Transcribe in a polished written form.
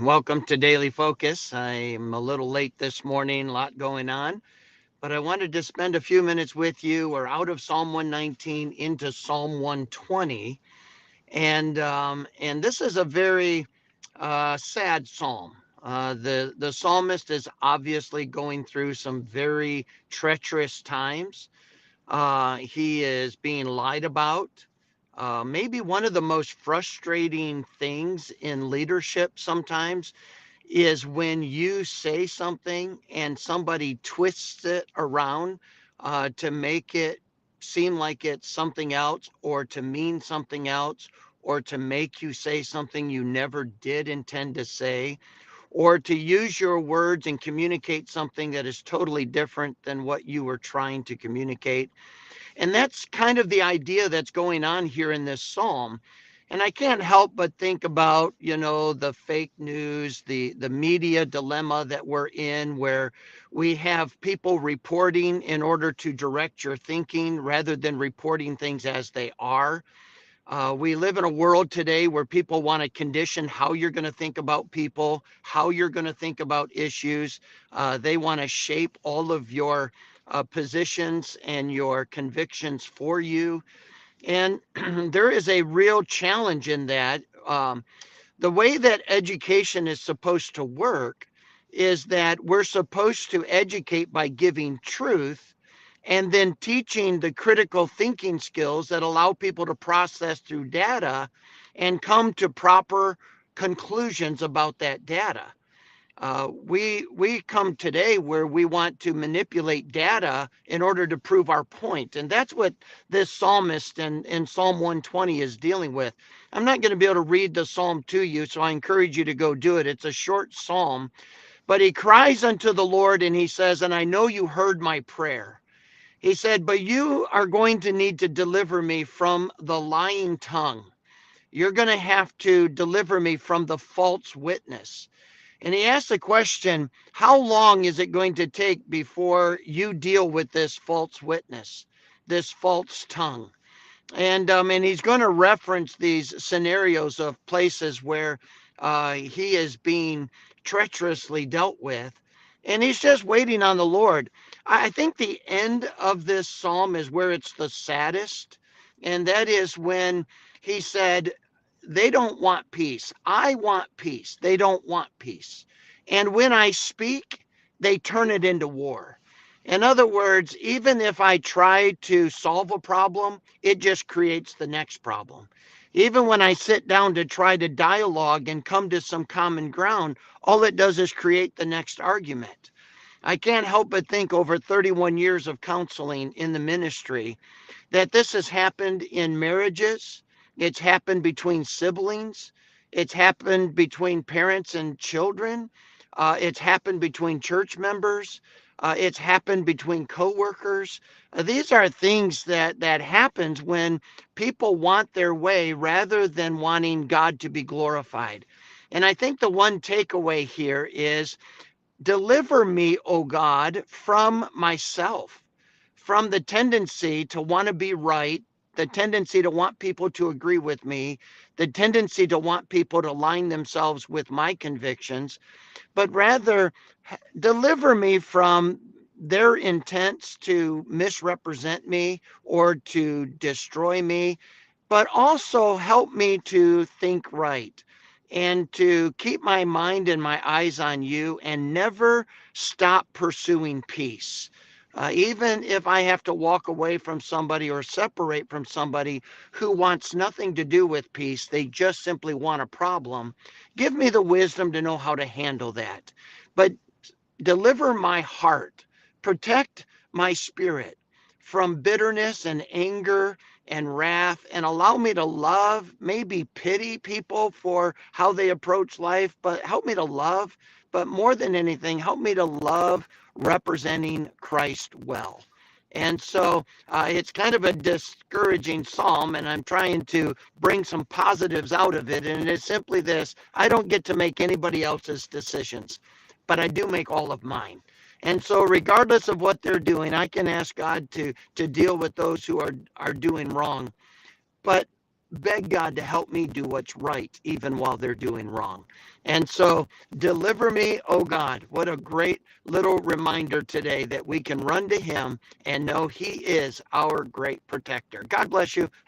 Welcome to Daily Focus. I'm a little late this morning, a lot going on, but I wanted to spend a few minutes with you. We're out of Psalm 119 into Psalm 120, and this is a very sad psalm. The psalmist is obviously going through some very treacherous times. He is being lied about. Maybe one of the most frustrating things in leadership sometimes is when you say something and somebody twists it around to make it seem like it's something else or to mean something else or to make you say something you never did intend to say or to use your words and communicate something that is totally different than what you were trying to communicate. And that's kind of the idea that's going on here in this psalm. And I can't help but think about, the fake news, the media dilemma that we're in, where we have people reporting in order to direct your thinking rather than reporting things as they are. We live in a world today where people want to condition how you're going to think about people, how you're going to think about issues. They want to shape all of your positions and your convictions for you. And there is a real challenge in that. The way that education is supposed to work is that we're supposed to educate by giving truth and then teaching the critical thinking skills that allow people to process through data and come to proper conclusions about that data. We come today where we want to manipulate data in order to prove our point, and that's what this psalmist in Psalm 120 is dealing with. I'm not going to be able to read the psalm to you, so I encourage you to go do it. It's a short psalm, but he cries unto the Lord and he says, "And I know you heard my prayer." He said, "But you are going to need to deliver me from the lying tongue. You're going to have to deliver me from the false witness." And he asked the question, how long is it going to take before you deal with this false witness, this false tongue? And he's going to reference these scenarios of places where he is being treacherously dealt with. And he's just waiting on the Lord. I think the end of this psalm is where it's the saddest. And that is when he said, they don't want peace. I want peace. They don't want peace. And when I speak, they turn it into war. In other words, even if I try to solve a problem, it just creates the next problem. Even when I sit down to try to dialogue and come to some common ground, all it does is create the next argument. I can't help but think over 31 years of counseling in the ministry that this has happened in marriages, it's happened between siblings, it's happened between parents and children, it's happened between church members, it's happened between coworkers. These are things that happens when people want their way rather than wanting God to be glorified. And I think the one takeaway here is deliver me, O God, from myself, from the tendency to want to be right, the tendency to want people to agree with me, the tendency to want people to line themselves with my convictions, but rather deliver me from their intents to misrepresent me or to destroy me, but also help me to think right and to keep my mind and my eyes on you and never stop pursuing peace. Even if I have to walk away from somebody or separate from somebody who wants nothing to do with peace, they just simply want a problem, give me the wisdom to know how to handle that. But deliver my heart, protect my spirit from bitterness and anger and wrath, and allow me to love, maybe pity people for how they approach life, but help me to love. But more than anything, help me to love representing Christ well. And so it's kind of a discouraging psalm, and I'm trying to bring some positives out of it. And it's simply this: I don't get to make anybody else's decisions, but I do make all of mine. And so, regardless of what they're doing, I can ask God to deal with those who are doing wrong. But beg God to help me do what's right, even while they're doing wrong. And so, deliver me, oh God. What a great little reminder today that we can run to Him and know He is our great protector. God bless you.